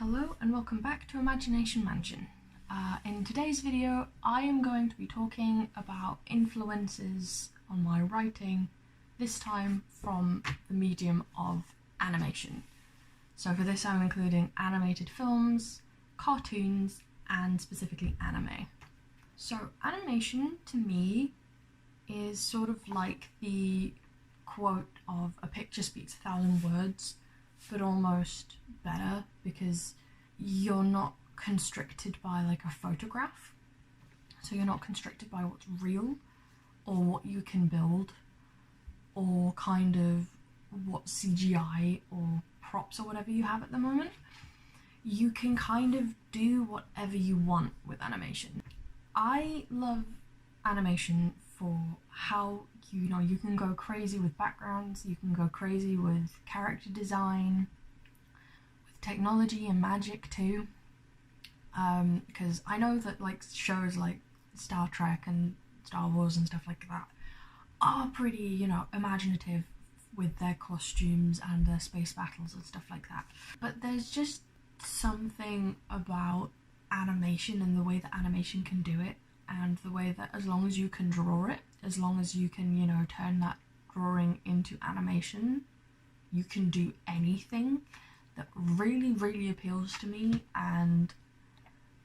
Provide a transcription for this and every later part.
Hello and welcome back to Imagination Mansion. In today's video I am going to be talking about influences on my writing, this time from the medium of animation. So for this I'm including animated films, cartoons, and specifically anime. So animation to me is sort of like the quote of "a picture speaks 1,000 words", but almost better, because you're not constricted by like a photograph. So you're not constricted by what's real or what you can build or kind of what CGI or props or whatever you have at the moment. You can kind of do whatever you want with animation. I love animation for how you can go crazy with backgrounds, you can go crazy with character design, with technology and magic too. Because I know that like shows like Star Trek and Star Wars and stuff like that are pretty, imaginative with their costumes and their space battles and stuff like that. But there's just something about animation and the way that animation can do it, and the way that as long as you can draw it, as long as you can, turn that drawing into animation, you can do anything, that really, really appeals to me. And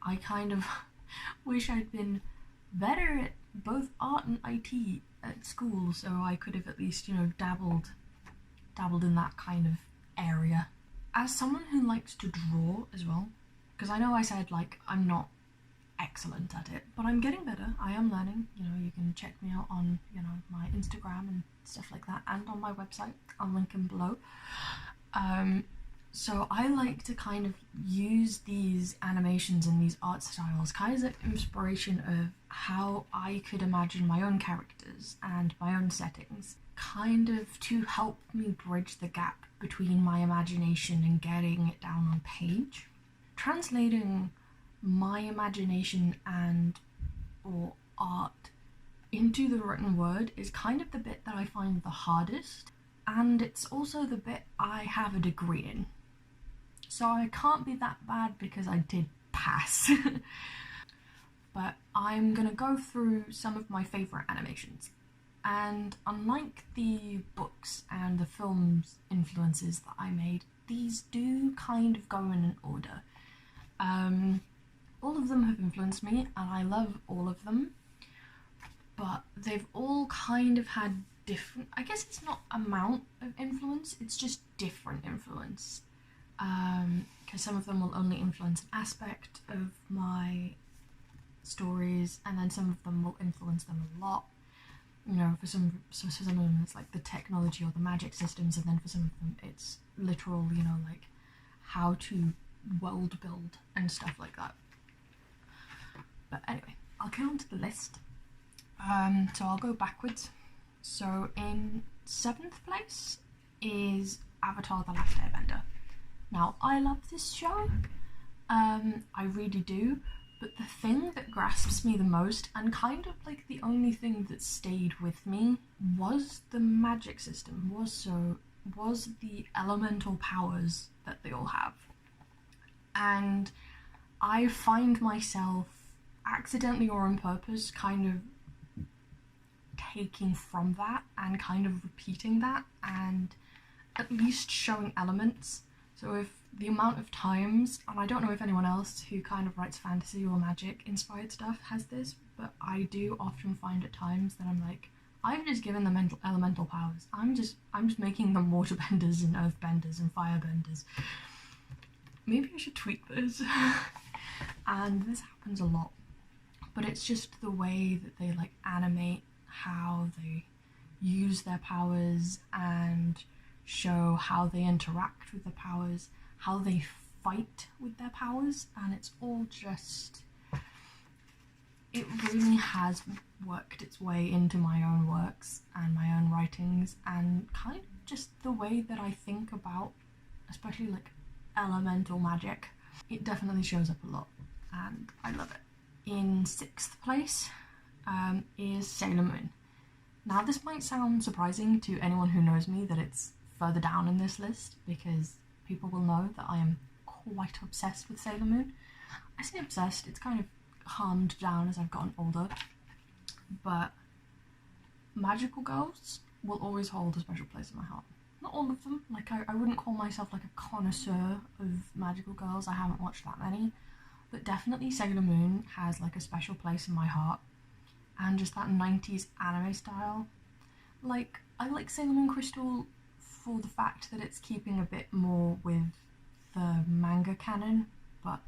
I kind of wish I'd been better at both art and IT at school, so I could have at least, dabbled in that kind of area. As someone who likes to draw as well, because I know I said like I'm not excellent at it, but I'm getting better. I am learning. You can check me out on my Instagram and stuff like that, and on my website. I'll link them below. So I like to kind of use these animations and these art styles kind of as an inspiration of how I could imagine my own characters and my own settings, kind of to help me bridge the gap between my imagination and getting it down on page. Translating my imagination or art into the written word is kind of the bit that I find the hardest, and it's also the bit I have a degree in. So I can't be that bad because I did pass. But I'm gonna go through some of my favourite animations. And unlike the books and the films influences that I made, these do kind of go in an order. All of them have influenced me, and I love all of them, but they've all kind of had different, I guess it's not amount of influence, it's just different influence. Because some of them will only influence an aspect of my stories, and then some of them will influence them a lot. For some of them it's like the technology or the magic systems, and then for some of them it's literal, like how to world build and stuff like that. But anyway, I'll get on to the list. So I'll go backwards. So in 7th place is Avatar: The Last Airbender. Now, I love this show, I really do, but the thing that grasps me the most, and kind of like the only thing that stayed with me, was the magic system, was the elemental powers that they all have. And I find myself, accidentally or on purpose, kind of taking from that and kind of repeating that, and at least showing elements. So if the amount of times, and I don't know if anyone else who kind of writes fantasy or magic inspired stuff has this, but I do often find at times that I'm like, I've just given them elemental powers. I'm just making them waterbenders and earthbenders and firebenders. Maybe I should tweak this. And this happens a lot. But it's just the way that they like animate how they use their powers and show how they interact with the powers, how they fight with their powers, and it's all just, it really has worked its way into my own works and my own writings, and kind of just the way that I think about, especially like elemental magic. It definitely shows up a lot, and I love it. In 6th place is Sailor Moon. Now this might sound surprising to anyone who knows me that it's further down in this list, because people will know that I am quite obsessed with Sailor Moon. I say obsessed, it's kind of calmed down as I've gotten older, but magical girls will always hold a special place in my heart. Not all of them, like I wouldn't call myself like a connoisseur of magical girls, I haven't watched that many, but definitely Sailor Moon has like a special place in my heart, and just that 90s anime style. Like, I like Sailor Moon Crystal for the fact that it's keeping a bit more with the manga canon, but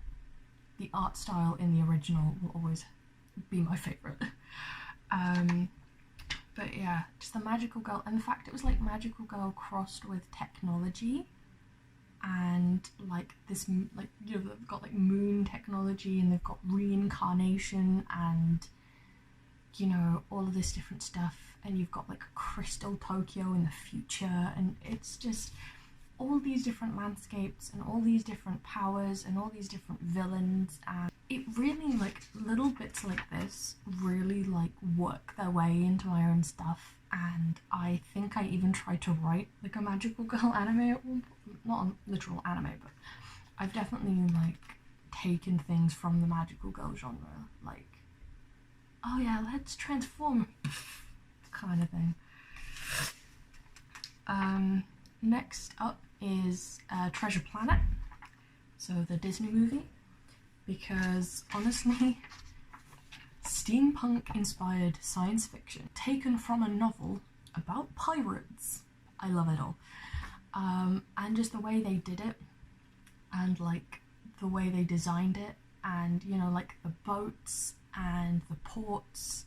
the art style in the original will always be my favourite. But yeah, just the magical girl, and the fact it was like magical girl crossed with technology, and like this, like, you know, they've got like moon technology, and they've got reincarnation, and you know, all of this different stuff, and you've got like Crystal Tokyo in the future, and it's just all these different landscapes and all these different powers and all these different villains, and it really, like, little bits like this really like work their way into my own stuff. And I think I even tried to write like a magical girl anime at one point. Not a literal anime, but I've definitely like taken things from the magical girl genre, like, oh yeah, let's transform kind of thing. Next up is Treasure Planet, so the Disney movie, because honestly, steampunk inspired science fiction taken from a novel about pirates. I love it all. And just the way they did it, and like the way they designed it, and you know, like the boats and the ports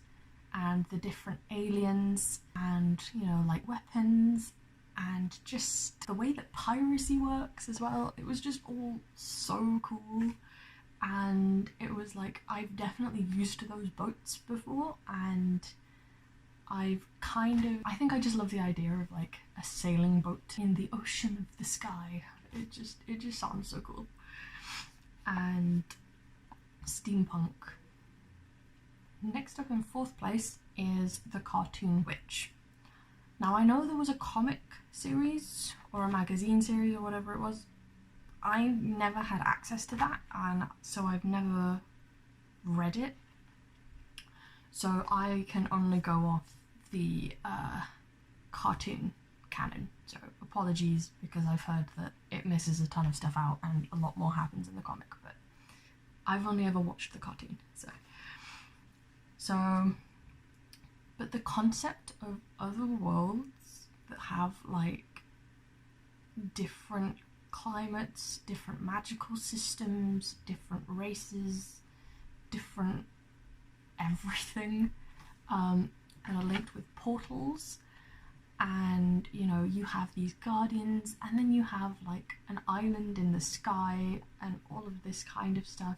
and the different aliens, and you know, like weapons, and just the way that piracy works as well. It was just all so cool, and it was like, I've definitely used those boats before, and I think I just love the idea of like a sailing boat in the ocean of the sky. It just sounds so cool. And steampunk. Next up in fourth place is The Cartoon Witch. Now, I know there was a comic series or a magazine series or whatever it was. I never had access to that, and so I've never read it. So I can only go off the cartoon canon. So apologies, because I've heard that it misses a ton of stuff out and a lot more happens in the comic, but I've only ever watched the cartoon, but the concept of other worlds that have like different climates, different magical systems, different races, different everything, that are linked with portals, and you know, you have these guardians, and then you have like an island in the sky and all of this kind of stuff,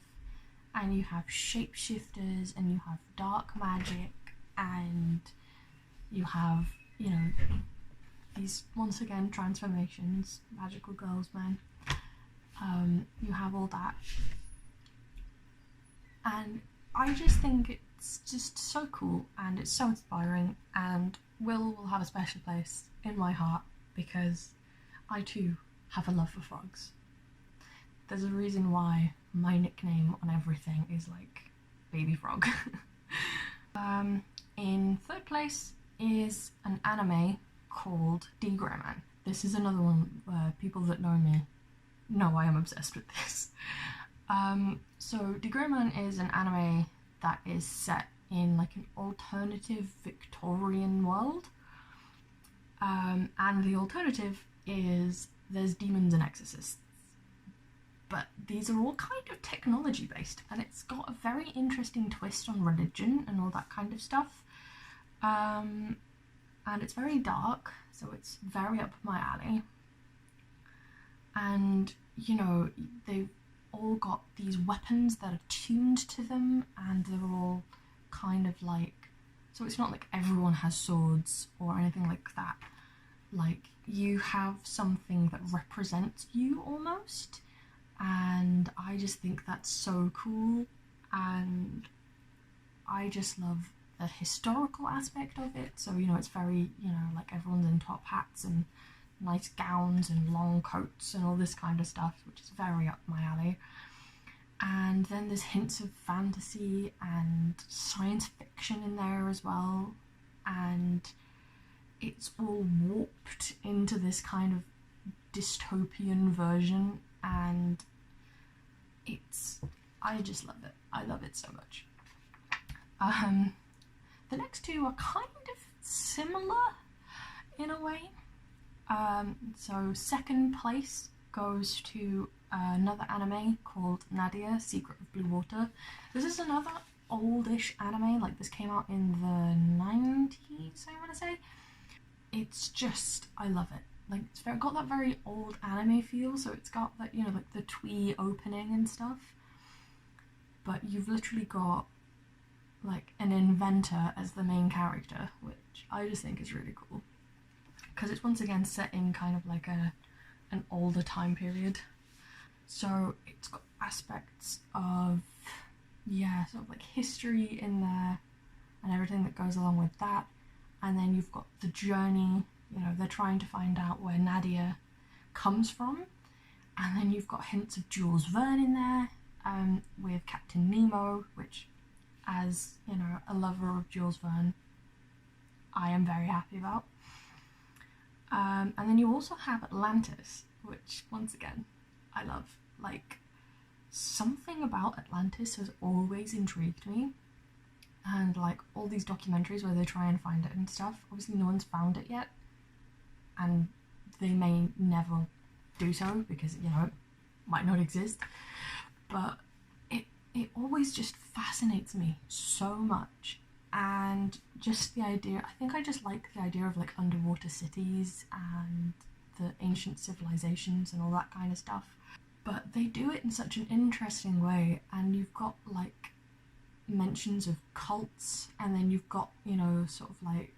and you have shapeshifters, and you have dark magic, and you have, you know, these, once again, transformations, magical girls, man. You have all that, and I just think it's just so cool, and it's so inspiring, and will have a special place in my heart, because I too have a love for frogs. There's a reason why my nickname on everything is like Baby Frog. In third place is an anime called D-Gray-man. This is another one where people that know me know I am obsessed with this. So D-Gray-man is an anime that is set in like an alternative Victorian world. And the alternative is there's demons and exorcists. But these are all kind of technology based, and it's got a very interesting twist on religion and all that kind of stuff. And it's very dark, so it's very up my alley. And you know, they've all got these weapons that are tuned to them, and they're all kind of like, so it's not like everyone has swords or anything like that. Like, you have something that represents you almost, and I just think that's so cool, and I just love the historical aspect of it. So, you know, it's very, you know, like everyone's in top hats and nice gowns and long coats and all this kind of stuff, which is very up my alley. And then there's hints of fantasy and science fiction in there as well, and it's all warped into this kind of dystopian version, and I just love it. I love it so much. The next two are kind of similar in a way. So second place goes to another anime called Nadia, Secret of Blue Water. This is another oldish anime, like this came out in the 90s, I want to say. It's just, I love it. Like, it's got that very old anime feel, so it's got that, you know, like the twee opening and stuff. But you've literally got, like, an inventor as the main character, which I just think is really cool. Because it's once again set in kind of like an older time period. So it's got aspects of, yeah, sort of like history in there and everything that goes along with that. And then you've got the journey, you know, they're trying to find out where Nadia comes from. And then you've got hints of Jules Verne in there, with Captain Nemo, which, as, you know, a lover of Jules Verne, I am very happy about. And then you also have Atlantis, which, once again, I love. Like, something about Atlantis has always intrigued me. And, like, all these documentaries where they try and find it and stuff, obviously no one's found it yet. And they may never do so because, you know, it might not exist. But it always just fascinates me so much. And just the idea, I think I just like the idea of, like, underwater cities and the ancient civilizations and all that kind of stuff. But they do it in such an interesting way, and you've got, like, mentions of cults, and then you've got, you know, sort of like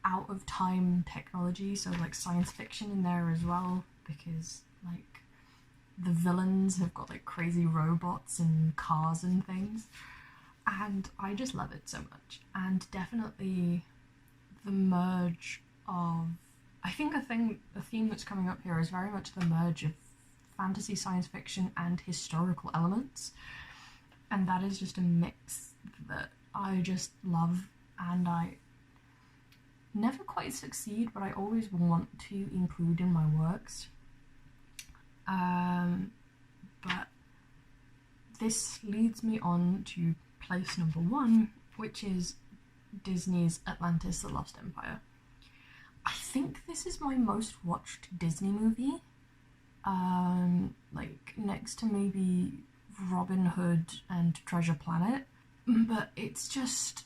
out of time technology, so like science fiction in there as well, because like the villains have got like crazy robots and cars and things, and I just love it so much. And definitely the merge of, I think a theme that's coming up here is very much the merge of fantasy, science fiction and historical elements, and that is just a mix that I just love, and I never quite succeed, but I always want to include in my works. But this leads me on to place number 1, which is Disney's Atlantis: The Lost Empire. I think this is my most watched Disney movie, like next to maybe Robin Hood and Treasure Planet, but it's just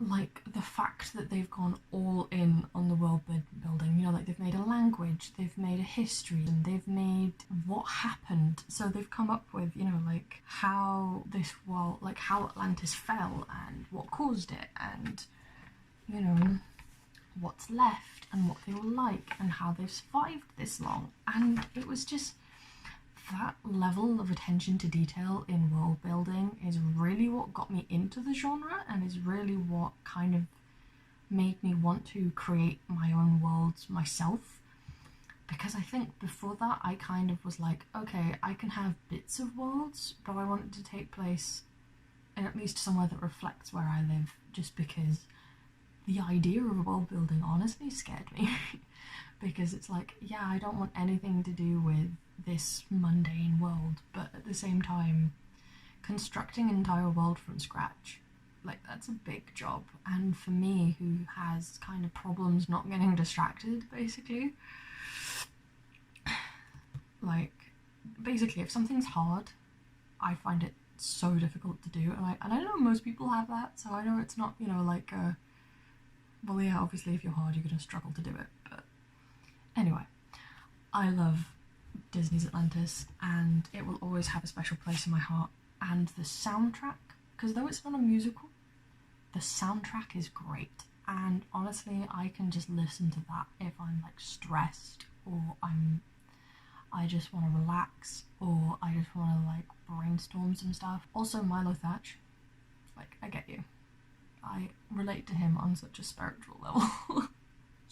like the fact that they've gone all in on the world building, you know, like they've made a language, they've made a history, and they've made what happened. So they've come up with, you know, like how this world, like how Atlantis fell and what caused it, and, you know, what's left and what they were like and how they've survived this long. And it was just, that level of attention to detail in world building is really what got me into the genre, and is really what kind of made me want to create my own worlds myself. Because I think before that I kind of was like, okay, I can have bits of worlds, but I want it to take place in at least somewhere that reflects where I live, just because the idea of world building honestly scared me. Because it's like, yeah, I don't want anything to do with this mundane world, but at the same time, constructing an entire world from scratch, like, that's a big job. And for me, who has kind of problems not getting distracted, basically, like, basically, if something's hard, I find it so difficult to do, and I know most people have that, so I know it's not, you know, like, well, yeah, obviously if you're hard, you're gonna struggle to do it, but anyway, I love Disney's Atlantis, and it will always have a special place in my heart. And the soundtrack, because though it's not a musical, the soundtrack is great, and honestly I can just listen to that if I'm like stressed, or I just want to relax, or I just want to like brainstorm some stuff. Also, Milo Thatch, like, I get you, I relate to him on such a spiritual level.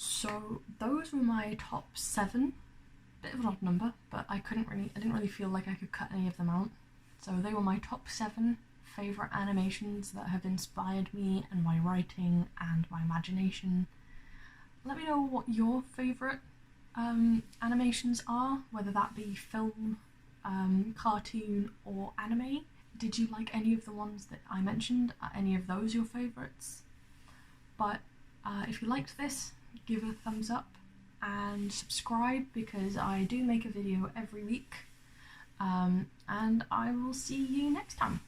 So those were my top 7. Bit of an odd number, but I didn't really feel like I could cut any of them out. So they were my top 7 favourite animations that have inspired me and my writing and my imagination. Let me know what your favourite animations are, whether that be film, cartoon or anime. Did you like any of the ones that I mentioned? Are any of those your favourites? But if you liked this, give it a thumbs up and subscribe, because I do make a video every week, and I will see you next time.